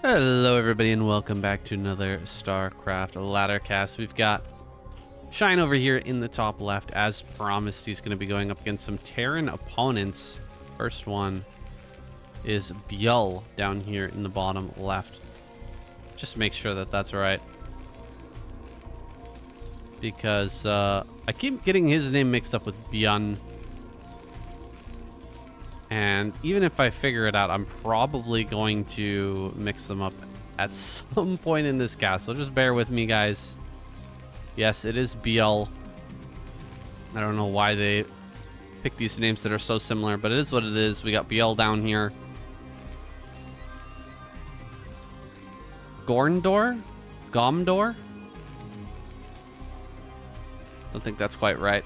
Hello everybody and welcome back to another Starcraft ladder cast. We've got Shine over here in the top left. As promised, he's going to be going up against some Terran opponents. First one is Bjul down here in the bottom left. Just make sure that that's right, because I keep getting his name mixed up with Bjun. And even if I figure it out, I'm probably going to mix them up at some point in this cast. So just bear with me, guys. Yes, it is Bjul. I don't know why they pick these names that are so similar, but it is what it is. We got Bjul down here. Gorndor? Gomdor? Don't think that's quite right.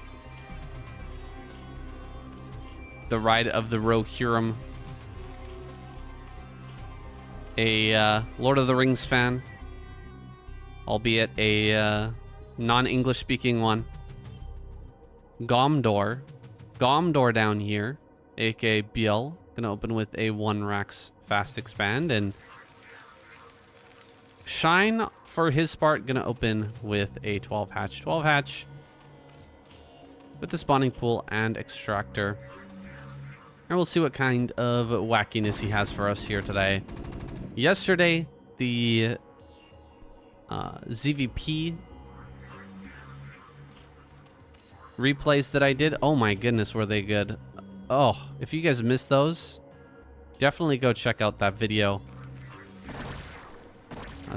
The Ride of the Rohirrim. A Lord of the Rings fan, albeit a non-English speaking one. Gomdor. Gomdor down here, aka Bjul. Gonna open with a 1 Rax fast expand, and Shine, for his part, gonna open with a 12 hatch. 12 hatch with the spawning pool and extractor. And we'll see what kind of wackiness he has for us here today. Yesterday, the ZvT replays that I did, oh my goodness, were they good. Oh, if you guys missed those, definitely go check out that video.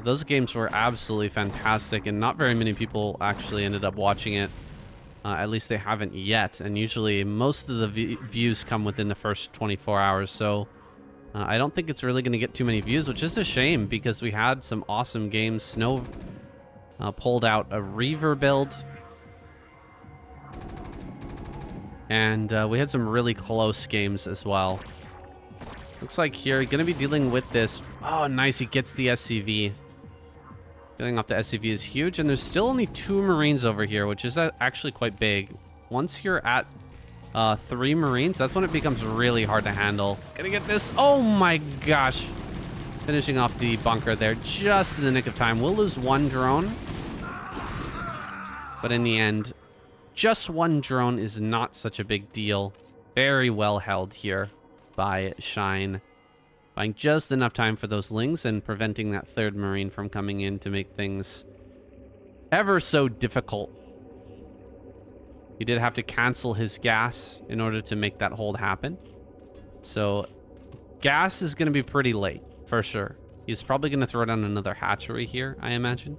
Those games were absolutely fantastic, and not very many people actually ended up watching it. At least they haven't yet, and usually most of the views come within the first 24 hours, so I don't think it's really going to get too many views, which is a shame because we had some awesome games. Snow pulled out a Reaver build, and we had some really close games as well. Looks like here, going to be dealing with this. Oh, nice, he gets the SCV. Getting off the SCV is huge, and there's still only 2 Marines over here, which is actually quite big. Once you're at 3 Marines, that's when it becomes really hard to handle. Gonna get this. Oh my gosh. Finishing off the bunker there just in the nick of time. We'll lose 1 drone, but in the end, just 1 drone is not such a big deal. Very well held here by Shine. Buying just enough time for those lings and preventing that 3rd Marine from coming in to make things ever so difficult. He did have to cancel his gas in order to make that hold happen. So gas is going to be pretty late for sure. He's probably going to throw down another hatchery here, I imagine.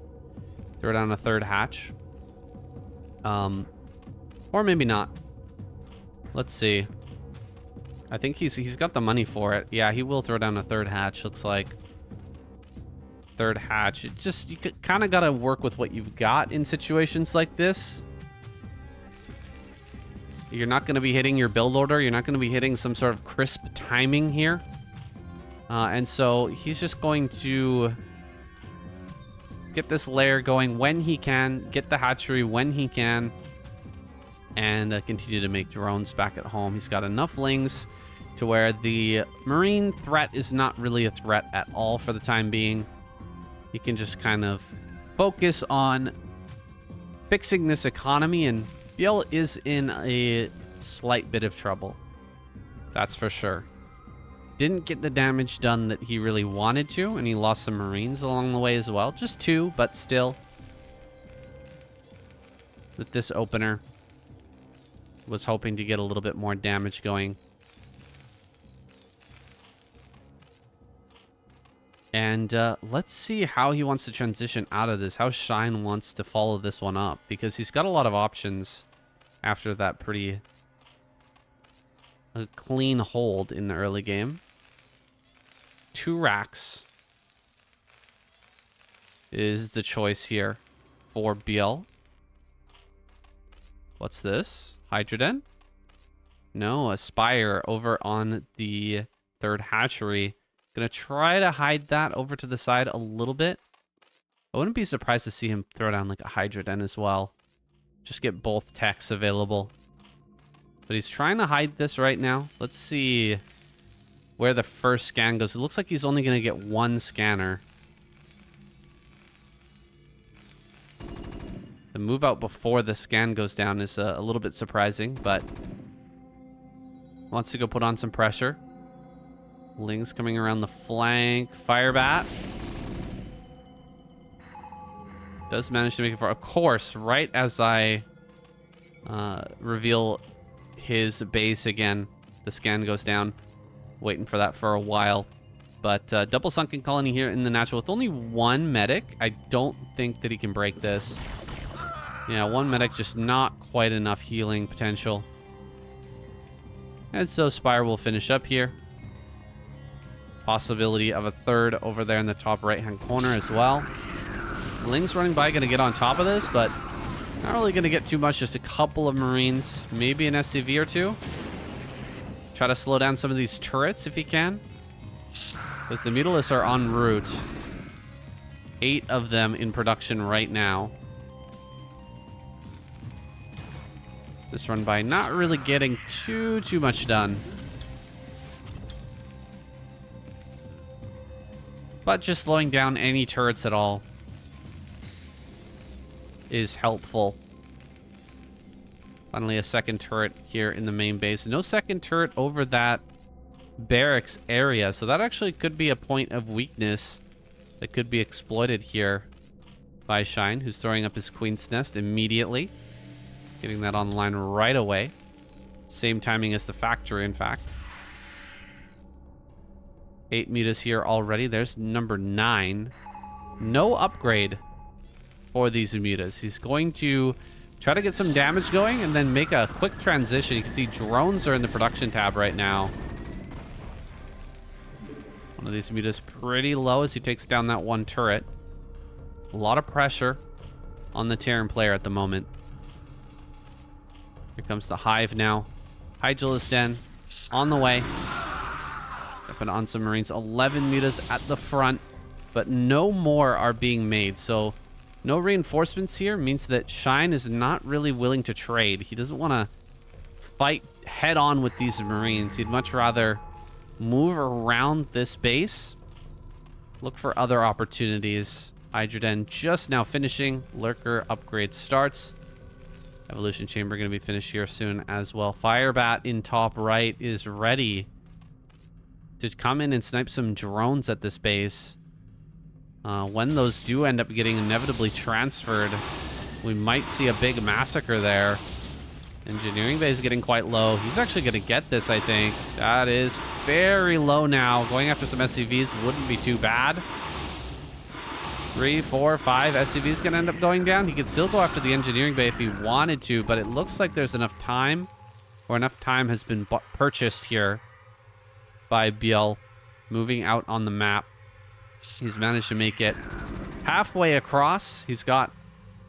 Throw down a 3rd hatch. Or maybe not. Let's see. I think he's got the money for it. Yeah, he will throw down a 3rd hatch, looks like. 3rd hatch. It just, you kind of got to work with what you've got in situations like this. You're not going to be hitting your build order. You're not going to be hitting some sort of crisp timing here. And so he's just going to get this layer going when he can, get the hatchery when he can, and continue to make drones back at home. He's got enough lings to where the Marine threat is not really a threat at all for the time being. He can just kind of focus on fixing this economy, and Bjul is in a slight bit of trouble. That's for sure. Didn't get the damage done that he really wanted to, and he lost some Marines along the way as well. Just 2, but still. With this opener, was hoping to get a little bit more damage going. And let's see how he wants to transition out of this, how Shine wants to follow this one up, because he's got a lot of options after that pretty clean hold in the early game. 2 racks is the choice here for Bjul. What's this? Hydroden? No, a Spire over on the 3rd hatchery. Gonna try to hide that over to the side a little bit. I wouldn't be surprised to see him throw down like a Hydroden as well. Just get both techs available. But he's trying to hide this right now. Let's see where the first scan goes. It looks like he's only going to get one scanner. The move out before the scan goes down is a little bit surprising, but wants to go put on some pressure. Ling's coming around the flank. Firebat does manage to make it for, of course, right as I reveal his base again, the scan goes down. Waiting for that for a while. But double sunken colony here in the natural with only one medic. I don't think that he can break this. Yeah, one medic, just not quite enough healing potential. And so Spire will finish up here. Possibility of a third over there in the top right-hand corner as well. Ling's running by, going to get on top of this, but not really going to get too much. Just a couple of Marines, maybe an SCV or two. Try to slow down some of these turrets if he can, because the Mutalisks are en route. 8 of them in production right now. This run by not really getting too much done. But just slowing down any turrets at all is helpful. Finally, a second turret here in the main base. No second turret over that barracks area, so that actually could be a point of weakness that could be exploited here by Shine, who's throwing up his Queen's Nest immediately. Getting that online right away. Same timing as the factory, in fact. 8 mutas here already. There's number 9. No upgrade for these mutas. He's going to try to get some damage going and then make a quick transition. You can see drones are in the production tab right now. One of these mutas pretty low as he takes down that one turret. A lot of pressure on the Terran player at the moment. Here comes the Hive now. Hydralisk Den on the way. Stepping on some Marines. 11 mutas at the front, but no more are being made. So no reinforcements here means that Shine is not really willing to trade. He doesn't want to fight head on with these Marines. He'd much rather move around this base, look for other opportunities. Hydra Den just now finishing. Lurker upgrade starts. Evolution Chamber going to be finished here soon as well. Firebat in top right is ready to come in and snipe some drones at this base. When those do end up getting inevitably transferred, we might see a big massacre there. Engineering Bay is getting quite low. He's actually going to get this, I think. That is very low now. Going after some SCVs wouldn't be too bad. 3, 4, 5 SCVs going to end up going down. He could still go after the Engineering Bay if he wanted to, but it looks like there's enough time, or enough time has been purchased here by Biel, moving out on the map. He's managed to make it halfway across. He's got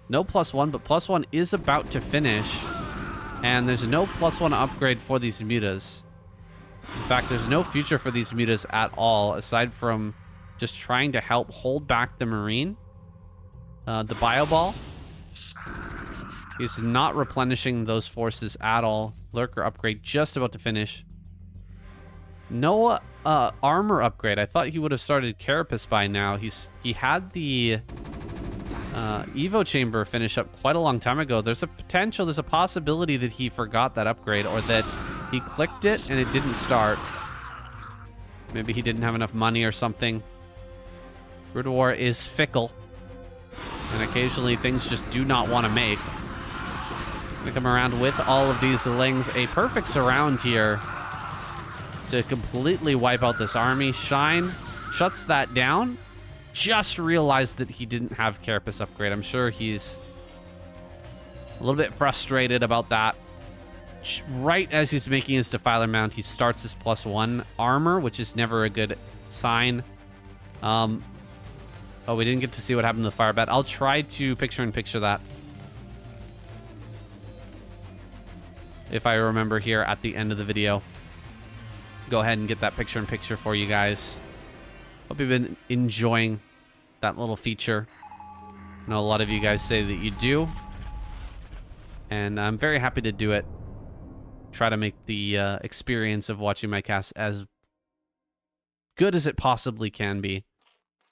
no +1, but +1 is about to finish. And there's no +1 upgrade for these mutas. In fact, there's no future for these mutas at all, aside from just trying to help hold back the Marine. The Bio Ball. He's not replenishing those forces at all. Lurker upgrade just about to finish. No armor upgrade. I thought he would have started Carapace by now. He had the Evo Chamber finish up quite a long time ago. There's a potential, there's a possibility that he forgot that upgrade, or that he clicked it and it didn't start. Maybe he didn't have enough money or something. Broodwar is fickle, and occasionally things just do not want to make. Gonna come around with all of these Lings. A perfect surround here to completely wipe out this army. Shine shuts that down. Just realized that he didn't have Carapace upgrade. I'm sure he's a little bit frustrated about that. Right as he's making his Defiler mount, he starts his +1 armor, which is never a good sign. Oh, we didn't get to see what happened to the Firebat. I'll try to picture-in-picture that, if I remember here at the end of the video. Go ahead and get that picture-in-picture for you guys. Hope you've been enjoying that little feature. I know a lot of you guys say that you do, and I'm very happy to do it. Try to make the experience of watching my cast as good as it possibly can be.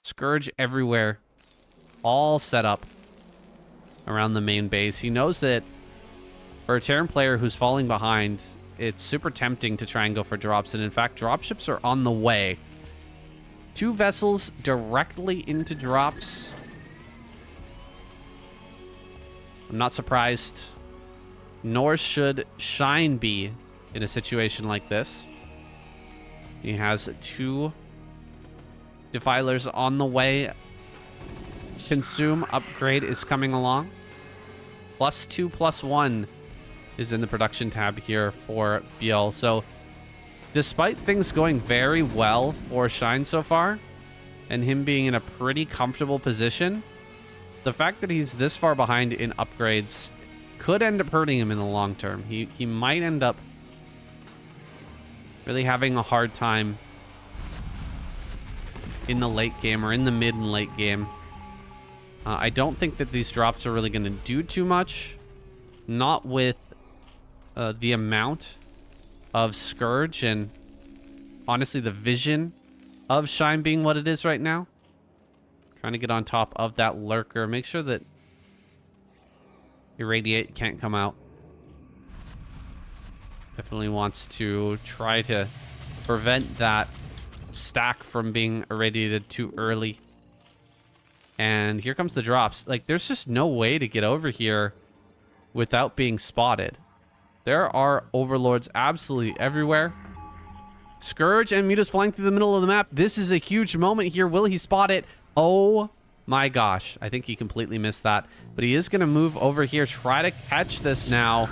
Scourge everywhere. All set up around the main base. He knows that for a Terran player who's falling behind, it's super tempting to try and go for drops. And in fact, dropships are on the way. 2 vessels directly into drops. I'm not surprised. Nor should Shine be in a situation like this. He has 2 defilers on the way. Consume upgrade is coming along. +2/+1 is in the production tab here for BL. So despite things going very well for Shine so far, and him being in a pretty comfortable position, the fact that he's this far behind in upgrades could end up hurting him in the long term. He might end up really having a hard time in the late game or in the mid and late game. I don't think that these drops are really going to do too much. Not with the amount of Scourge and honestly the vision of Shine being what it is right now. Trying to get on top of that Lurker. Make sure that Irradiate can't come out. Definitely wants to try to prevent that stack from being irradiated too early. And here comes the drops. Like, there's just no way to get over here without being spotted. There are overlords absolutely everywhere. Scourge and Muta's flying through the middle of the map. This is a huge moment here. Will he spot it? Oh my gosh. I think he completely missed that. But he is going to move over here. Try to catch this now.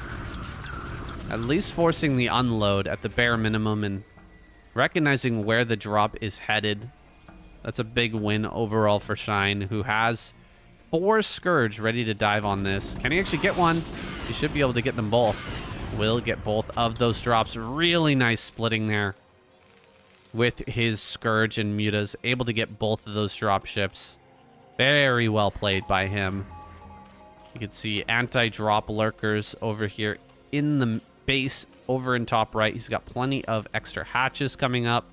At least forcing the unload at the bare minimum and recognizing where the drop is headed. That's a big win overall for Shine, who has 4 Scourge ready to dive on this. Can he actually get one? He should be able to get them both. Will get both of those drops. Really nice splitting there with his Scourge and Mutas. Able to get both of those drop ships. Very well played by him. You can see anti-drop lurkers over here in the base over in top right. He's got plenty of extra hatches coming up.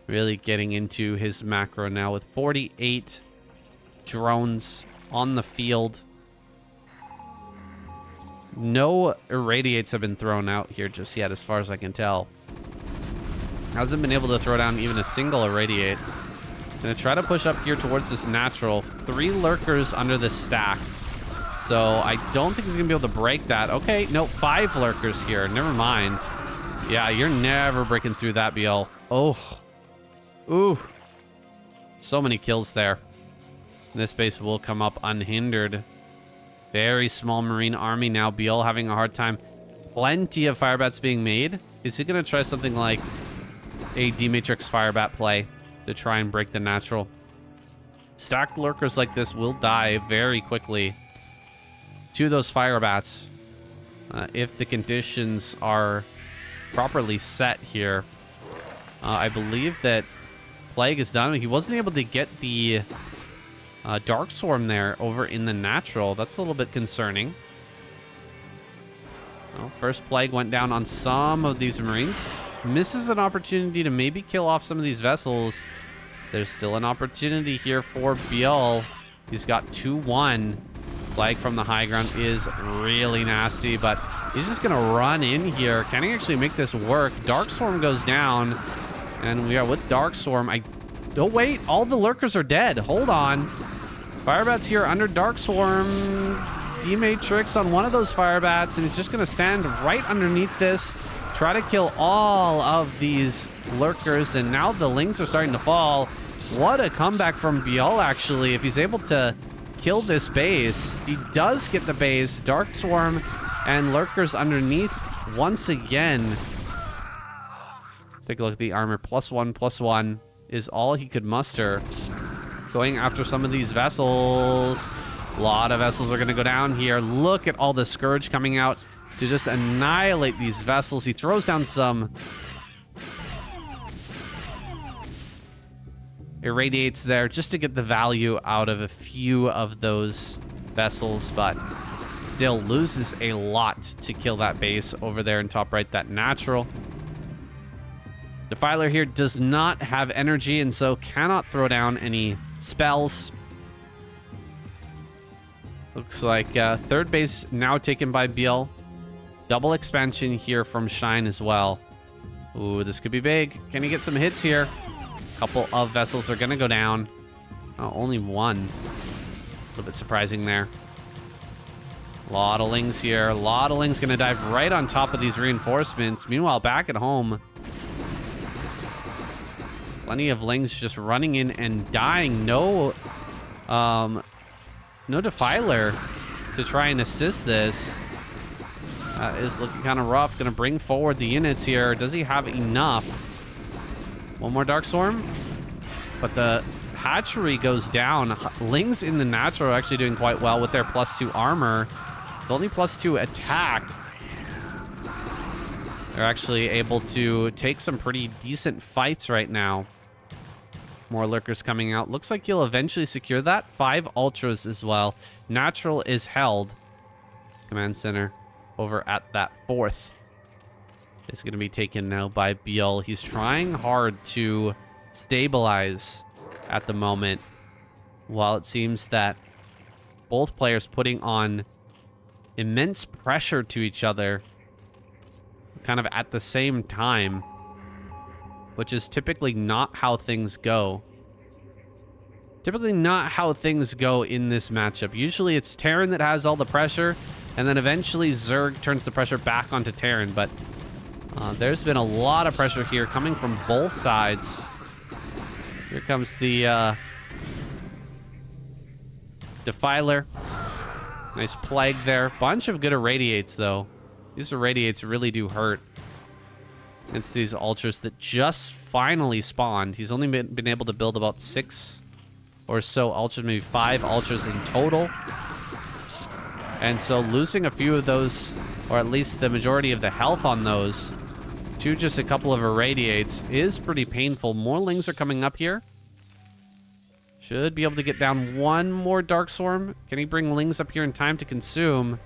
Really getting into his macro now with 48 drones on the field. No irradiates have been thrown out here just yet, as far as I can tell. Hasn't been able to throw down even a single irradiate. Gonna try to push up here towards this natural. 3 lurkers under this stack. So I don't think he's gonna be able to break that. Okay, no, 5 lurkers here. Never mind. Yeah, you're never breaking through that, BL. Oh. Ooh. So many kills there. This base will come up unhindered. Very small Marine army now. BL having a hard time. Plenty of Firebats being made. Is he going to try something like a D-Matrix Firebat play to try and break the natural? Stacked lurkers like this will die very quickly to those Firebats if the conditions are properly set here. I believe that Plague is done. He wasn't able to get the Dark Swarm there over in the natural. That's a little bit concerning. Well, first Plague went down on some of these Marines. Misses an opportunity to maybe kill off some of these vessels. There's still an opportunity here for BL. He's got 2-1. Plague from the high ground is really nasty, but he's just going to run in here. Can he actually make this work? Dark Swarm goes down. And we are with Dark Swarm. Oh, wait. All the lurkers are dead. Hold on. Firebats here under Dark Swarm. D-Matrix on one of those Firebats. And he's just going to stand right underneath this. Try to kill all of these lurkers. And now the Lings are starting to fall. What a comeback from BL, actually. If he's able to kill this base. He does get the base. Dark Swarm and lurkers underneath once again. Let's take a look at the armor. +1/+1 is all he could muster. Going after some of these vessels. A lot of vessels are going to go down here. Look at all the Scourge coming out to just annihilate these vessels. He throws down some irradiates there just to get the value out of a few of those vessels, but still loses a lot to kill that base over there in top right, that natural. Defiler here does not have energy and so cannot throw down any spells. Looks like third base now taken by Biel. Double expansion here from Shine as well. Ooh, this could be big. Can he get some hits here? A couple of vessels are going to go down. Oh, only one. A little bit surprising there. A lot of Lings here. A lot of Lings going to dive right on top of these reinforcements. Meanwhile, back at home, plenty of Lings just running in and dying. No Defiler to try and assist this. Is looking kind of rough. Going to bring forward the units here. Does he have enough? One more Dark Swarm. But the hatchery goes down. Lings in the natural are actually doing quite well with their +2 armor. With only +2 attack, they're actually able to take some pretty decent fights right now. More lurkers coming out. Looks like you'll eventually secure that. 5 ultras as well. Natural is held. Command center over at that 4th is going to be taken now by Biel. He's trying hard to stabilize at the moment, while it seems that both players putting on immense pressure to each other kind of at the same time, which is typically not how things go. Typically not how things go in this matchup. Usually it's Terran that has all the pressure, and then eventually Zerg turns the pressure back onto Terran, but there's been a lot of pressure here coming from both sides. Here comes the Defiler. Nice Plague there. Bunch of good Irradiates, though. These Irradiates really do hurt. It's these Ultras that just finally spawned. He's only been able to build about 6 or so Ultras, maybe 5 Ultras in total. And so losing a few of those, or at least the majority of the health on those, to just a couple of Irradiates is pretty painful. More Lings are coming up here. Should be able to get down one more Dark Swarm. Can he bring Lings up here in time to consume?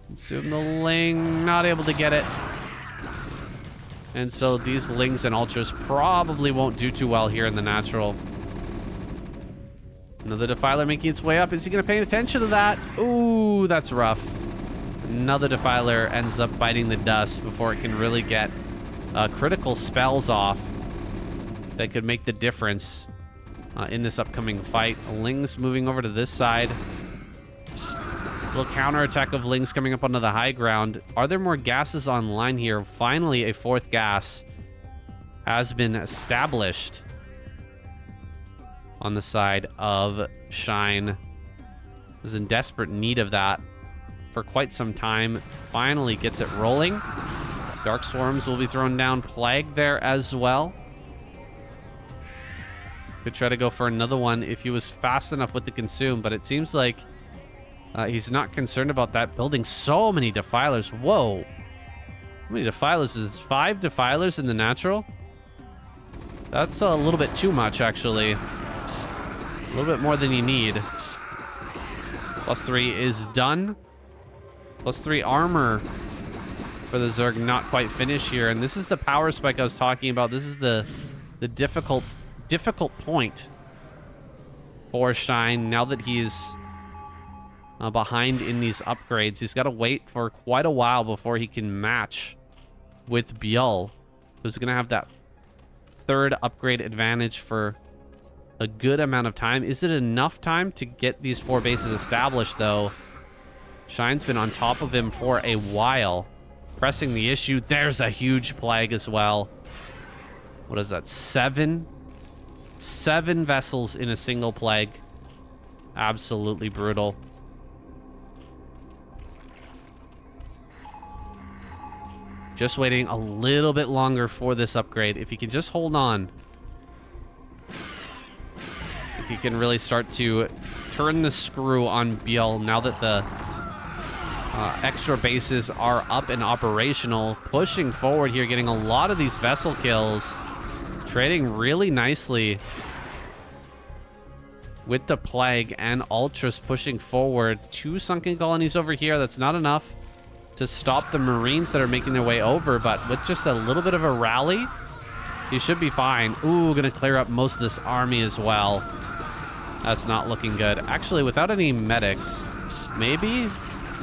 Consume the Ling. Not able to get it. And so these Lings and Ultras probably won't do too well here in the natural. Another Defiler making its way up. Is he going to pay attention to that? Ooh, that's rough. Another Defiler ends up biting the dust before it can really get critical spells off that could make the difference in this upcoming fight. Lings moving over to this side. Little counterattack of Lings coming up onto the high ground. Are there more gases online here? Finally, a 4th gas has been established on the side of Shine. Was in desperate need of that for quite some time. Finally gets it rolling. Dark Swarms will be thrown down. Plague there as well. Could try to go for another one if he was fast enough with the consume, but it seems like he's not concerned about that. Building so many Defilers. Whoa. How many Defilers is this? 5 Defilers in the natural? That's a little bit too much, actually. A little bit more than you need. +3 is done. +3 armor for the Zerg, not quite finished here. And this is the power spike I was talking about. This is the difficult point for Shine now that he's behind in these upgrades. He's got to wait for quite a while before he can match with Biel, who's going to have that 3rd upgrade advantage for a good amount of time. Is it enough time to get these 4 bases established, though? Shine's been on top of him for a while, pressing the issue. There's a huge Plague as well. What is that? 7 vessels in a single Plague. Absolutely brutal. Just waiting a little bit longer for this upgrade. If he can just hold on. If he can really start to turn the screw on Biel now that the extra bases are up and operational. Pushing forward here, getting a lot of these vessel kills. Trading really nicely with the Plague and Ultras pushing forward. 2 sunken colonies over here. That's not enough to stop the Marines that are making their way over, but with just a little bit of a rally, He should be fine. Ooh, gonna clear up most of this army as well. That's not looking good. Actually, without any medics, maybe?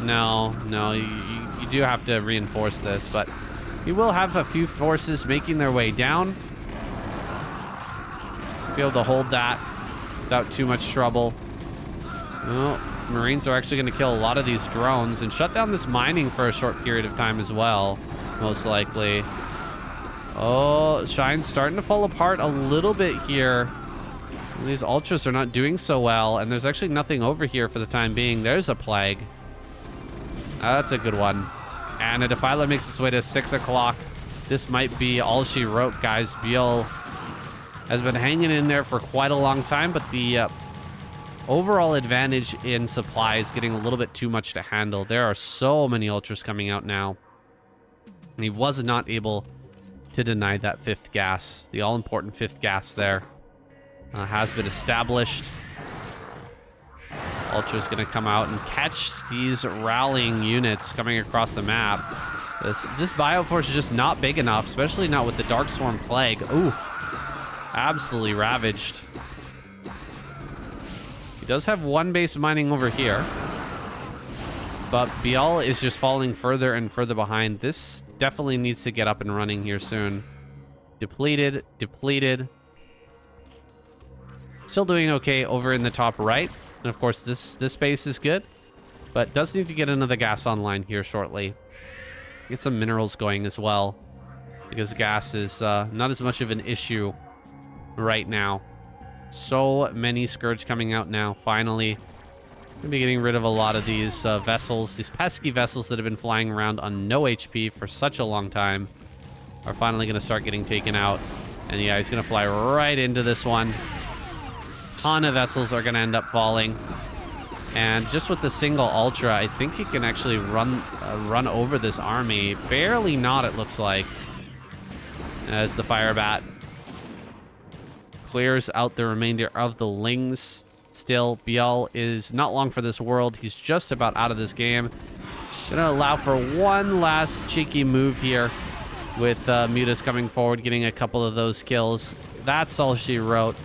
No, you do have to reinforce this, but you will have a few forces making their way down. Be able to hold that without too much trouble. Well, Marines are actually going to kill a lot of these drones and shut down this mining for a short period of time as well, most likely. Oh, Shine's starting to fall apart a little bit here. These ultras are not doing so well, and there's actually nothing over here for the time being. There's a plague. That's a good one. And a Defiler makes its way to 6 o'clock. This might be all she wrote, guys. Biel has been hanging in there for quite a long time, but the overall advantage in supply is getting a little bit too much to handle. There are so many ultras coming out now. And he was not able to deny that 5th gas. The all-important 5th gas there has been established. Ultra's gonna come out and catch these rallying units coming across the map. This Bioforce is just not big enough, especially not with the Darkstorm Plague. Ooh, absolutely ravaged. He does have one base mining over here, but Bial is just falling further and further behind. This definitely needs to get up and running here soon. Depleted. Still doing okay over in the top right. And of course, this base is good, but does need to get another gas online here shortly. Get some minerals going as well, because gas is not as much of an issue right now. So many Scourge coming out now, finally. Gonna be getting rid of a lot of these vessels. These pesky vessels that have been flying around on no HP for such a long time are finally gonna start getting taken out. And yeah, he's gonna fly right into this one. Ton of vessels are gonna end up falling. And just with the single Ultra, I think he can actually run over this army. Barely not, it looks like. As the Fire Bat clears out the remainder of the Lings. Still, Biel is not long for this world. He's just about out of this game. Gonna allow for one last cheeky move here with Mutas coming forward, getting a couple of those kills. That's all she wrote.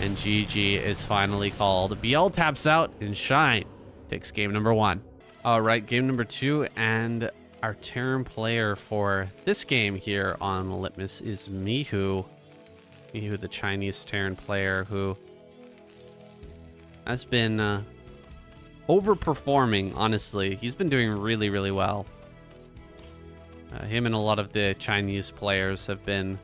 And GG is finally called. Biel taps out, and Shine takes game number 1. All right, game number 2, and our Terran player for this game here on Litmus is Mihu. Mihu, the Chinese Terran player who has been overperforming, honestly. He's been doing really, really well. Him and a lot of the Chinese players have been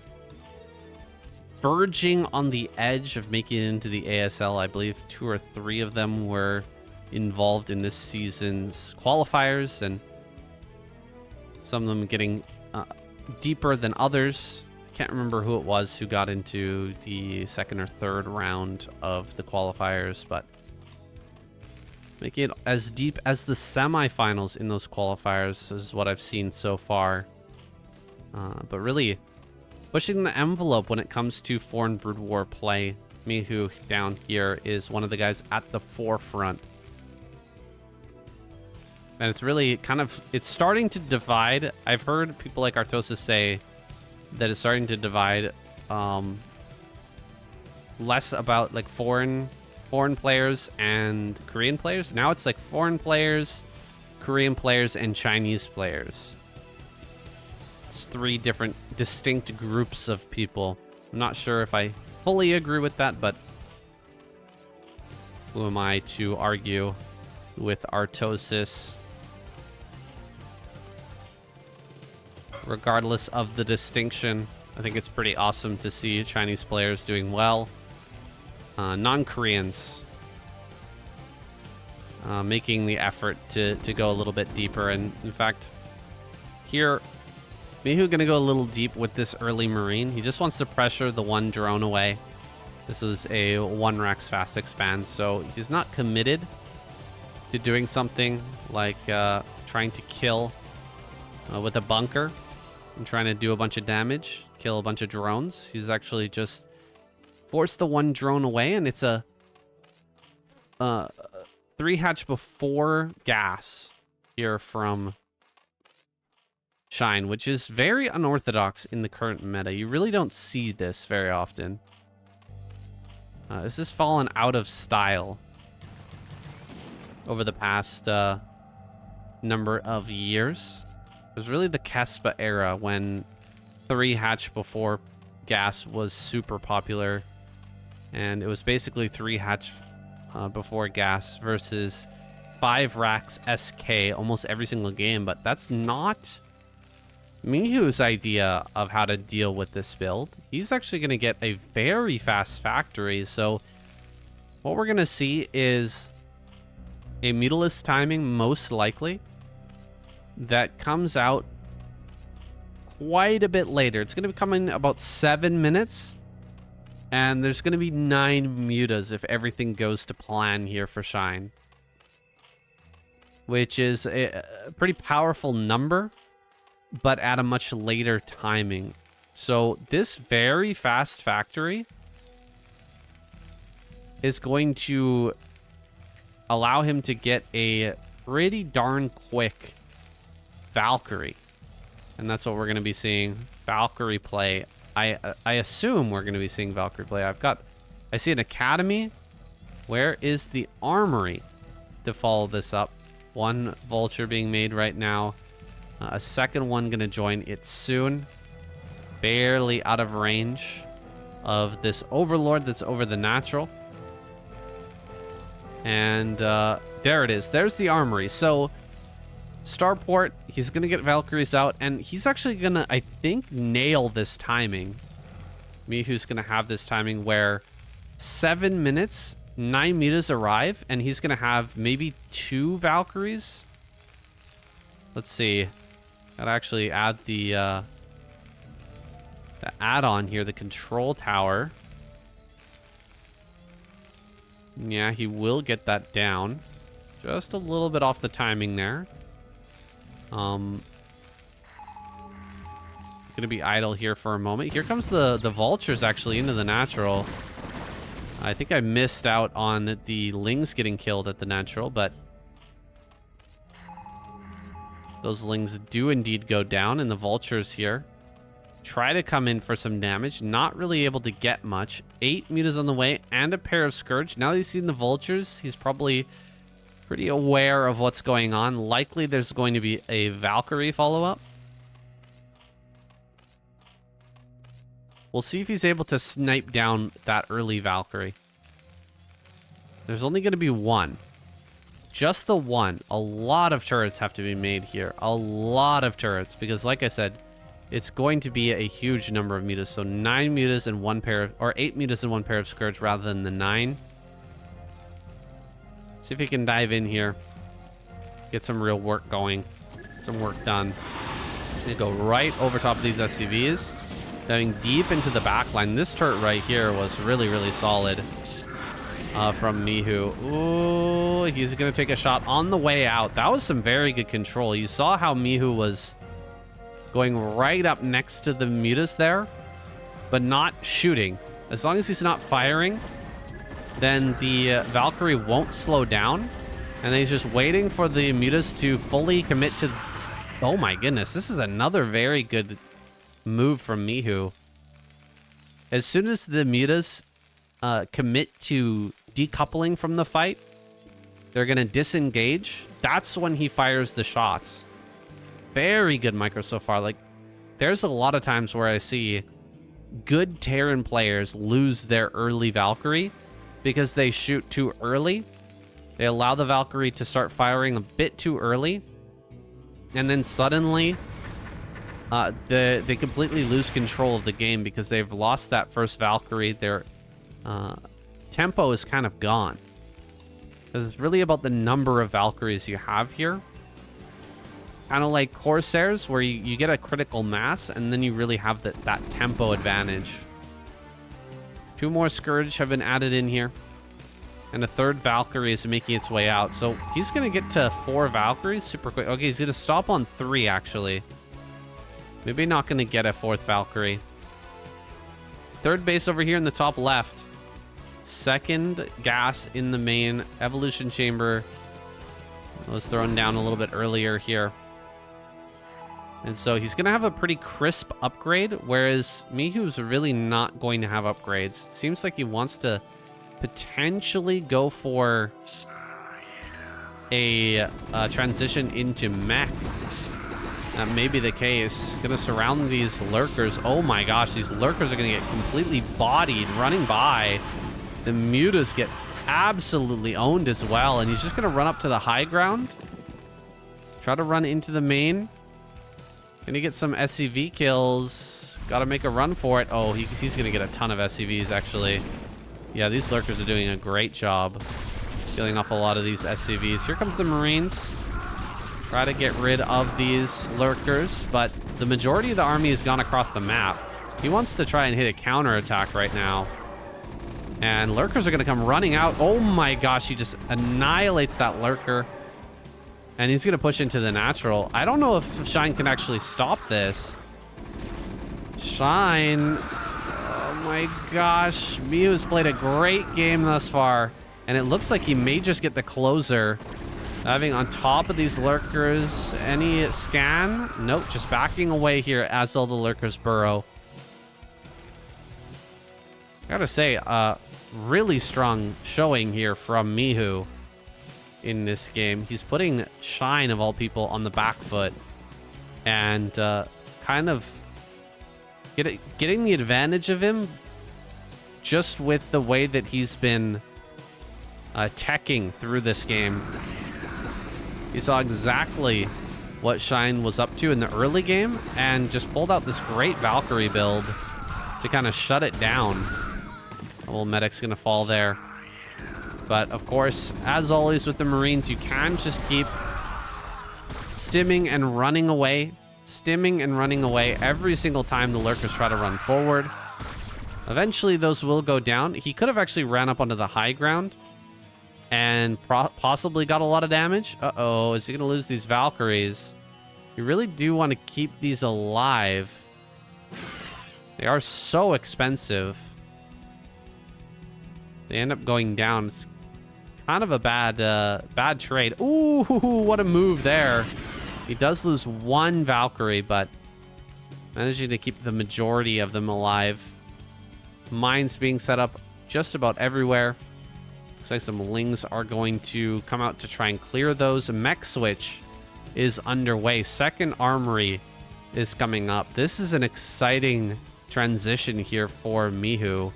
verging on the edge of making it into the ASL. I believe 2 or 3 of them were involved in this season's qualifiers, and some of them getting deeper than others. Can't remember who it was who got into the 2nd or 3rd round of the qualifiers, but making it as deep as the semifinals in those qualifiers is what I've seen so far. But really pushing the envelope when it comes to foreign Brood War play. Mihu down here is one of the guys at the forefront. And it's really kind of, it's starting to divide. I've heard people like Artosis say that it's starting to divide less about like foreign players and Korean players. Now it's like foreign players, Korean players, and Chinese players. It's 3 different distinct groups of people. I'm not sure if I fully agree with that, but who am I to argue with Artosis? Regardless of the distinction, I think it's pretty awesome to see Chinese players doing well. Non-Koreans making the effort to go a little bit deeper. And in fact, here, Mihu gonna go a little deep with this early Marine. He just wants to pressure the 1 drone away. This was a 1 Rax fast expand, so he's not committed to doing something like trying to kill with a bunker and trying to do a bunch of damage, kill a bunch of drones. He's actually just forced the 1 drone away, and it's a 3 hatch before gas here from Shine, which is very unorthodox in the current meta. You really don't see this very often. This has fallen out of style over the past number of years. It was really the Kespa era when 3 hatch before gas was super popular. And it was basically 3 hatch before gas versus 5 racks SK almost every single game. But that's not Mihu's idea of how to deal with this build. He's actually going to get a very fast factory. So what we're going to see is a mutalist timing, most likely, that comes out quite a bit later. It's going to come in about 7 minutes. And there's going to be 9 mutas if everything goes to plan here for Shine. Which is a pretty powerful number, but at a much later timing. So this very fast factory is going to allow him to get a pretty darn quick Valkyrie. And that's what we're going to be seeing. Valkyrie play. I assume we're going to be seeing Valkyrie play. I see an academy. Where is the armory to follow this up? 1 vulture being made right now. A second one going to join it soon. Barely out of range of this overlord that's over the natural. And there it is. There's the armory. So Starport, he's going to get Valkyries out, and he's actually going to, I think, nail this timing. Mihu's going to have this timing where 7 minutes, 9 mutas arrive, and he's going to have maybe 2 Valkyries. Let's see. Gotta actually add the add-on here, the control tower. Yeah, he will get that down. Just a little bit off the timing there. Gonna be idle here for a moment. Here comes the vultures actually into the natural. I think I missed out on the lings getting killed at the natural, but those lings do indeed go down, and the vultures here try to come in for some damage. Not really able to get much. 8 mutas on the way and a pair of Scourge. Now that he's seen the vultures, he's probably pretty aware of what's going on. Likely there's going to be a Valkyrie follow-up. We'll see if he's able to snipe down that early Valkyrie. There's only going to be 1. Just the 1. A lot of turrets have to be made here. A lot of turrets. Because like I said, it's going to be a huge number of mutas. So 9 mutas and 1 pair of... Or 8 mutas and 1 pair of Scourge rather than the 9. See if he can dive in here. Get some real work going. Some work done. They go right over top of these SCVs. Diving deep into the back line. This turret right here was really, really solid from Mihu. Ooh, he's going to take a shot on the way out. That was some very good control. You saw how Mihu was going right up next to the mutas there, but not shooting. As long as he's not firing, then the Valkyrie won't slow down. And then he's just waiting for the mutas to fully commit to... Oh my goodness, this is another very good move from Mihu. As soon as the mutas commit to decoupling from the fight, they're going to disengage. That's when he fires the shots. Very good micro so far. Like, there's a lot of times where I see good Terran players lose their early Valkyrie because they shoot too early. They allow the Valkyrie to start firing a bit too early, and then suddenly they completely lose control of the game because they've lost that first Valkyrie. Their tempo is kind of gone. Because it's really about the number of Valkyries you have here. Kind of like Corsairs, where you get a critical mass, and then you really have that tempo advantage. 2 more Scourge have been added in here. And a 3rd Valkyrie is making its way out. So he's going to get to 4 Valkyries super quick. Okay, he's going to stop on 3, actually. Maybe not going to get a 4th Valkyrie. 3rd base over here in the top left. 2nd gas in the main. Evolution chamber was thrown down a little bit earlier here. And so he's going to have a pretty crisp upgrade, whereas Mihu's really not going to have upgrades. Seems like he wants to potentially go for a transition into mech. That may be the case. Going to surround these lurkers. Oh my gosh, these lurkers are going to get completely bodied running by. The mutas get absolutely owned as well, and he's just going to run up to the high ground. Try to run into the main. Gonna get some SCV kills. Gotta make a run for it. Oh, he's gonna get a ton of SCVs, actually. Yeah, these lurkers are doing a great job killing off a lot of these SCVs. Here comes the Marines. Try to get rid of these lurkers, but the majority of the army has gone across the map. He wants to try and hit a counterattack right now. And lurkers are gonna come running out. Oh my gosh, he just annihilates that lurker. And he's going to push into the natural. I don't know if Shine can actually stop this. Shine. Oh my gosh. Miu's played a great game thus far. And it looks like he may just get the closer. Having on top of these lurkers. Any scan? Nope. Just backing away here as all the lurkers burrow. Gotta say, really strong showing here from Mihu. In this game, he's putting Shine of all people on the back foot and kind of getting the advantage of him just with the way that he's been teching through this game. You saw exactly what Shine was up to in the early game and just pulled out this great Valkyrie build to kind of shut it down. A little medic's gonna fall there. But, of course, as always with the Marines, you can just keep stimming and running away. Stimming and running away every single time the lurkers try to run forward. Eventually, those will go down. He could have actually ran up onto the high ground and possibly got a lot of damage. Uh-oh, is he going to lose these Valkyries? You really do want to keep these alive. They are so expensive. They end up going down. It's kind of a bad trade. Ooh, what a move there. He does lose one Valkyrie, but managing to keep the majority of them alive. Mines being set up just about everywhere. Looks like some Lings are going to come out to try and clear those. Mech switch is underway. Second armory is coming up. This is an exciting transition here for Mihu.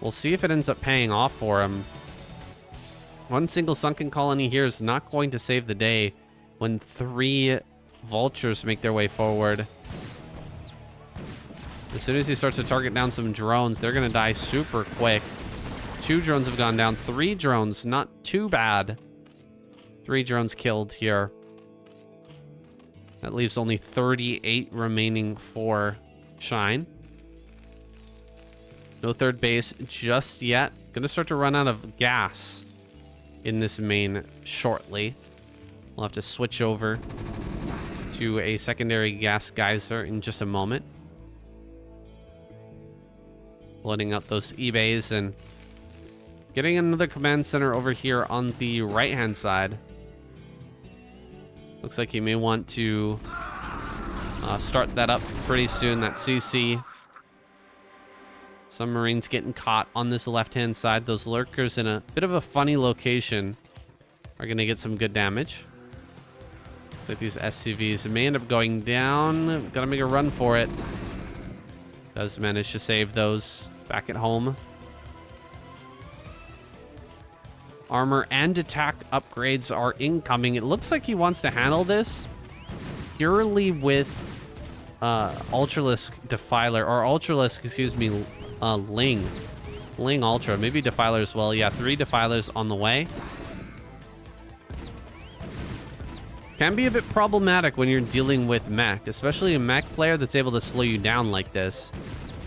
We'll see if it ends up paying off for him. One single sunken colony here is not going to save the day when 3 vultures make their way forward. As soon as he starts to target down some drones, they're going to die super quick. 2 drones have gone down. 3 drones, not too bad. 3 drones killed here. That leaves only 38 remaining for Shine. No third base just yet. Gonna start to run out of gas in this main shortly. We'll have to switch over to a secondary gas geyser in just a moment. Loading up those eBays and getting another command center over here on the right-hand side. Looks like he may want to start that up pretty soon, that CC. Some Marines getting caught on this left-hand side. Those lurkers in a bit of a funny location are going to get some good damage. Looks like these SCVs may end up going down. Got to make a run for it. Does manage to save those back at home. Armor and attack upgrades are incoming. It looks like he wants to handle this purely with Ultralisk Defiler, or Ultralisk, excuse me, Ling Ultra, maybe Defiler as well. Yeah, 3 Defilers on the way. Can be a bit problematic when you're dealing with mech, especially a mech player that's able to slow you down like this.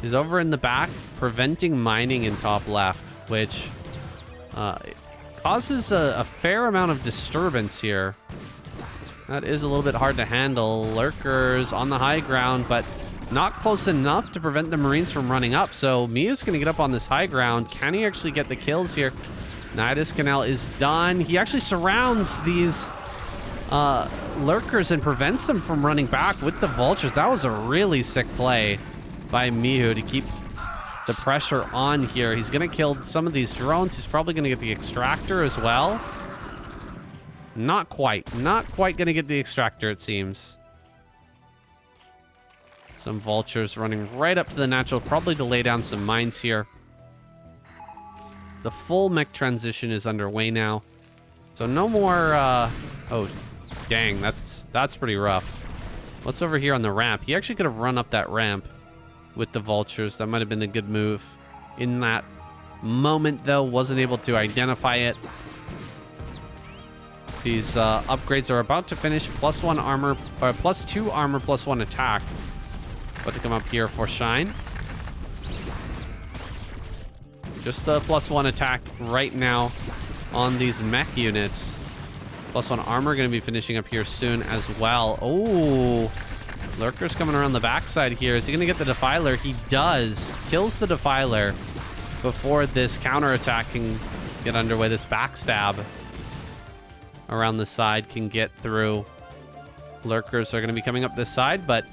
He's over in the back, preventing mining in top left, which causes a fair amount of disturbance here. That is a little bit hard to handle. Lurkers on the high ground, but not close enough to prevent the Marines from running up. So Miu's going to get up on this high ground. Can he actually get the kills here? Nidus Canal is done. He actually surrounds these lurkers and prevents them from running back with the vultures. That was a really sick play by Mihu to keep the pressure on here. He's going to kill some of these drones. He's probably going to get the extractor as well. Not quite. Not quite going to get the extractor, it seems. Some vultures running right up to the natural, probably to lay down some mines here. The full mech transition is underway now. So no more, oh, dang, that's pretty rough. What's over here on the ramp? He actually could have run up that ramp with the vultures. That might have been a good move. In that moment, though, wasn't able to identify it. These upgrades are about to finish. +1 armor, or +2 armor, +1 attack. About to come up here for Shine. Just the +1 attack right now on these mech units. +1 armor going to be finishing up here soon as well. Oh, Lurker's coming around the backside here. Is he going to get the Defiler? He does. Kills the Defiler before this counterattack can get underway. This backstab around the side can get through. Lurkers are going to be coming up this side, but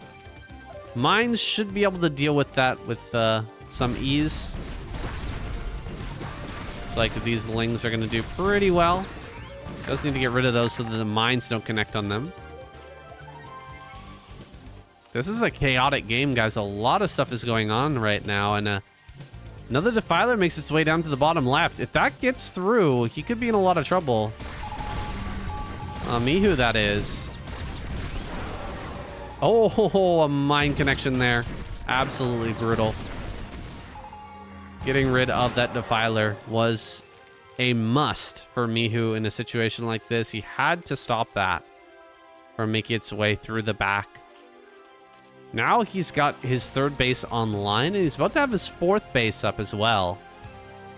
mines should be able to deal with that with some ease. Looks like these lings are going to do pretty well. Does need to get rid of those so that the mines don't connect on them. This is a chaotic game, guys. A lot of stuff is going on right now, and another Defiler makes its way down to the bottom left. If that gets through, he could be in a lot of trouble. Mihu, that is. Oh, a mine connection there. Absolutely brutal. Getting rid of that Defiler was a must for Mihu in a situation like this. He had to stop that from making its way through the back. Now he's got his 3rd base online, and he's about to have his 4th base up as well,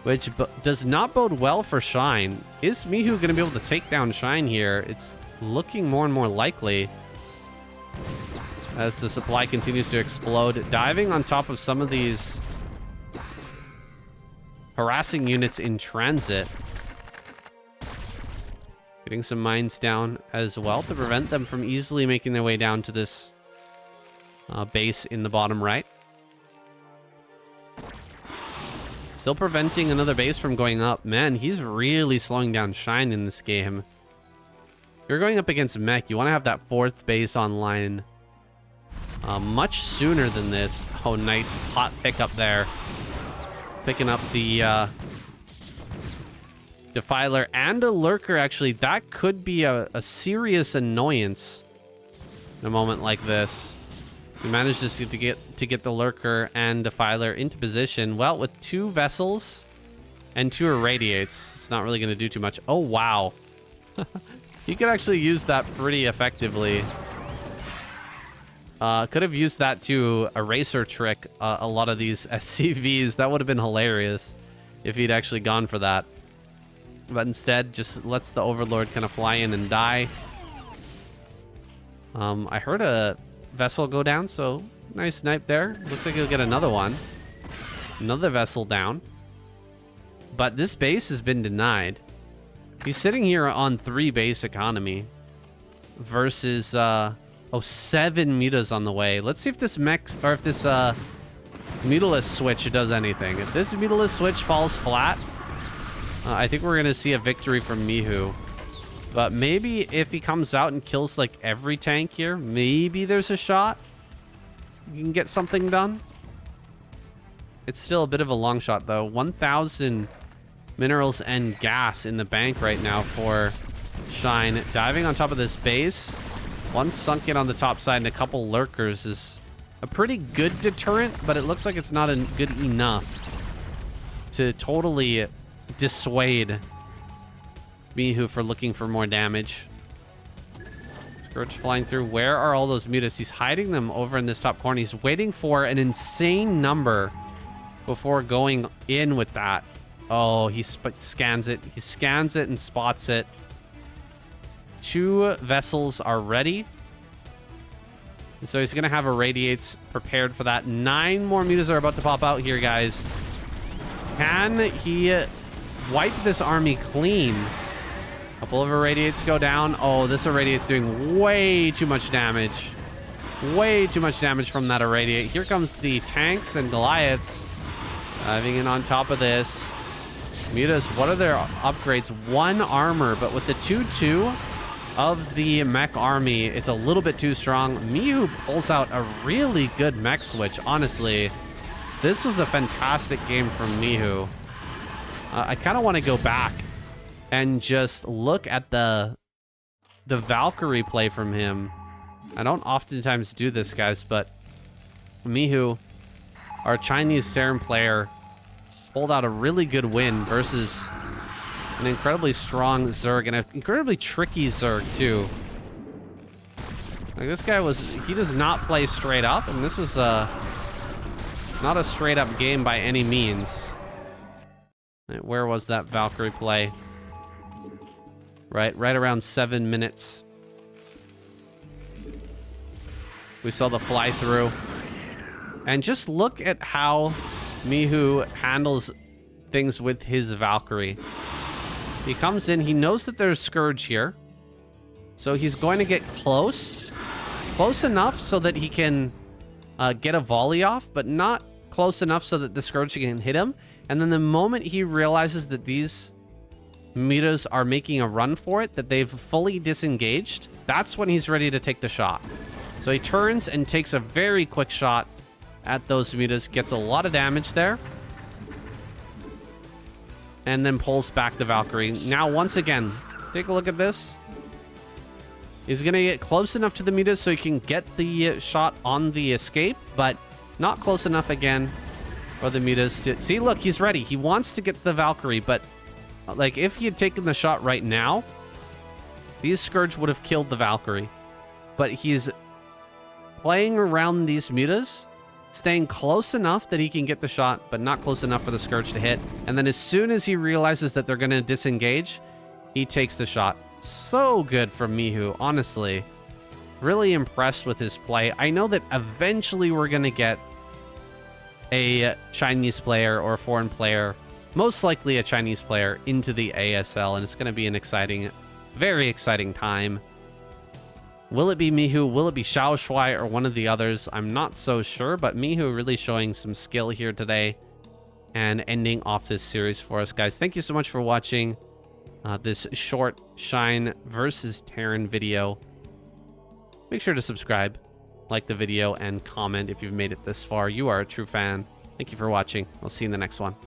which does not bode well for Shine. Is Mihu going to be able to take down Shine here? It's looking more and more likely as the supply continues to explode. Diving on top of some of these harassing units in transit. Getting some mines down as well to prevent them from easily making their way down to this base in the bottom right. Still preventing another base from going up. Man, he's really slowing down Shine in this game. If you're going up against mech, you want to have that 4th base online much sooner than this. Oh, nice hot pickup there. Picking up the Defiler and a Lurker, actually. That could be a serious annoyance in a moment like this. We managed to get the Lurker and Defiler into position. Well, with 2 vessels and 2 irradiates, it's not really going to do too much. Oh, wow. He could actually use that pretty effectively. Could have used that to eraser trick a lot of these SCVs. That would have been hilarious if he'd actually gone for that. But instead, just lets the Overlord kind of fly in and die. I heard a vessel go down, so nice snipe there. Looks like he'll get another one. Another vessel down. But this base has been denied. He's sitting here on 3 base economy versus 7 mutas on the way. Let's see if this if this Mutalist switch does anything. If this Mutalist switch falls flat, I think we're gonna see a victory from Mihu. But maybe if he comes out and kills like every tank here, maybe there's a shot you can get something done. It's still a bit of a long shot though. 1,000 minerals and gas in the bank right now for Shine. Diving on top of this base. One sunk in on the top side and a couple Lurkers is a pretty good deterrent, but it looks like it's not good enough to totally dissuade Mihu for looking for more damage. Scourge flying through. Where are all those mutas? He's hiding them over in this top corner. He's waiting for an insane number before going in with that. Oh, he scans it. He scans it and spots it. 2 vessels are ready. And so he's going to have irradiates prepared for that. 9 more mutas are about to pop out here, guys. Can he wipe this army clean? Couple of irradiates go down. Oh, this irradiate's doing way too much damage. Way too much damage from that irradiate. Here comes the tanks and Goliaths diving in on top of this. Mutas, what are their upgrades? 1 armor, but with the 2-2 of the mech army, it's a little bit too strong. Mihu pulls out a really good mech switch, honestly. This was a fantastic game from Mihu. I kind of want to go back and just look at the Valkyrie play from him. I don't oftentimes do this, guys, but Mihu, our Chinese Terran player, pulled out a really good win versus an incredibly strong Zerg and an incredibly tricky Zerg, too. Like, this guy he does not play straight up, and this is not a straight up game by any means. Where was that Valkyrie play? Right around 7 minutes. We saw the fly through. And just look at how Mihu handles things with his Valkyrie. He comes in, he knows that there's Scourge here. So he's going to get close. Close enough so that he can get a volley off, but not close enough so that the Scourge can hit him. And then the moment he realizes that these Mutas are making a run for it, that they've fully disengaged, that's when he's ready to take the shot. So he turns and takes a very quick shot at those Mutas, gets a lot of damage there, and then pulls back the Valkyrie. Now, once again, take a look at this. He's going to get close enough to the Mutas so he can get the shot on the escape, but not close enough again for the Mutas to... See, look, he's ready. He wants to get the Valkyrie, but like, if he had taken the shot right now, these Scourge would have killed the Valkyrie. But he's playing around these Mutas, staying close enough that he can get the shot, but not close enough for the Scourge to hit. And then as soon as he realizes that they're going to disengage, he takes the shot. So good from Mihu, honestly. Really impressed with his play. I know that eventually we're going to get a Chinese player or a foreign player, most likely a Chinese player, into the ASL, and it's going to be an exciting, very exciting time. Will it be Mihu? Will it be Xiao Shuai or one of the others? I'm not so sure, but Mihu really showing some skill here today and ending off this series for us, guys. Thank you so much for watching this short Shine versus Terran video. Make sure to subscribe, like the video, and comment if you've made it this far. You are a true fan. Thank you for watching. I'll see you in the next one.